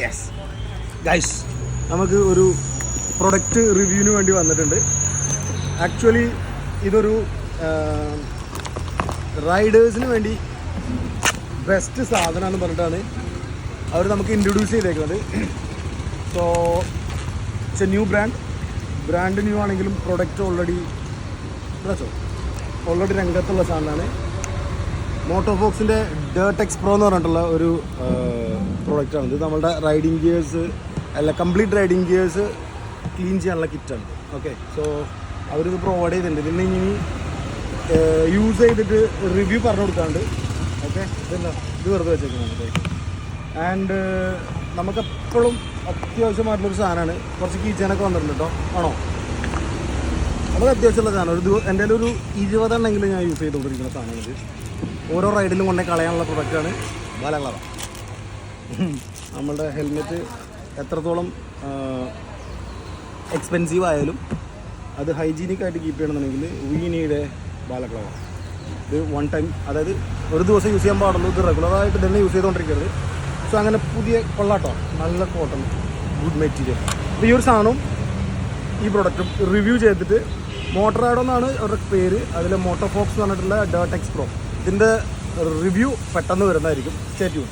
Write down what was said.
Yes guys, നമുക്ക് ഒരു product റിവ്യൂവിന് വേണ്ടി വന്നിട്ടുണ്ട്. ആക്ച്വലി ഇതൊരു റൈഡേഴ്സിന് വേണ്ടി ബെസ്റ്റ് സാധനമാണെന്ന് പറഞ്ഞിട്ടാണ് അവർ നമുക്ക് ഇൻട്രൊഡ്യൂസ് ചെയ്തേക്കുന്നത്. So it's A new brand new ആണെങ്കിലും പ്രൊഡക്റ്റ് ഓൾറെഡി രംഗത്തുള്ള സാധനമാണ്. മോട്ടോഫോക്സിൻ്റെ ഡേർട്ടെക്സ് പ്രോ എന്ന് പറഞ്ഞിട്ടുള്ള ഒരു പ്രൊഡക്റ്റാണ്. ഇത് നമ്മളുടെ riding gears complete riding gears clean ചെയ്യാനുള്ള കിറ്റാണ്. ഓക്കെ, സോ അവരിത് പ്രൊവൈഡ് ചെയ്തിട്ടുണ്ട്. ഇതിന് ഇനി യൂസ് ചെയ്തിട്ട് റിവ്യൂ പറഞ്ഞു കൊടുക്കാണ്ട്. ഓക്കെ, ഇത് വെറുതെ വെച്ചേക്കുന്നത്. ആൻഡ് നമുക്കെപ്പോഴും അത്യാവശ്യമായിട്ടുള്ളൊരു സാധനമാണ്. കുറച്ച് കീച്ചനൊക്കെ വന്നിട്ടുണ്ട് കേട്ടോ. ആണോ? വളരെ അത്യാവശ്യമുള്ള സാധനം. എൻ്റെ ഒരു 20 എണ്ണെങ്കിലും ഞാൻ യൂസ് ചെയ്തുകൊണ്ടിരിക്കുന്ന സാധനമാണ്. ഓരോ റൈഡിലും കൊണ്ടേ കളയാനുള്ള പ്രൊഡക്റ്റാണ് ബാലക്ലാവ. നമ്മളുടെ ഹെൽമെറ്റ് എത്രത്തോളം എക്സ്പെൻസീവ് ആയാലും അത് ഹൈജീനിക് ആയിട്ട് കീപ്പ് ചെയ്യണമെന്നുണ്ടെങ്കിൽ വി നീഡ് ബാലക്ലാവ. ഇത് വൺ ടൈം, അതായത് ഒരു ദിവസം യൂസ് ചെയ്യാൻ പാടുള്ളൂ. ഇത് റെഗുലറായിട്ട് തന്നെ യൂസ് ചെയ്തുകൊണ്ടിരിക്കരുത്. സോ അങ്ങനെ പുതിയ കൊള്ളാട്ടോ, നല്ല കോട്ടൺ, ഗുഡ് മെറ്റീരിയൽ. അപ്പോൾ ഈ ഒരു സാധനവും ഈ പ്രൊഡക്റ്റും റിവ്യൂ ചെയ്തിട്ട് മോട്ടറാഡോ എന്നാണ് അവരുടെ പേര്. അതിൽ മോട്ടോഫോക്സ് എന്ന് പറഞ്ഞിട്ടുള്ള ഡേർട്ടെക്സ് പ്രോ, ഇതിൻ്റെ റിവ്യൂ പെട്ടെന്ന് വരുന്നതായിരിക്കും. Stay tune.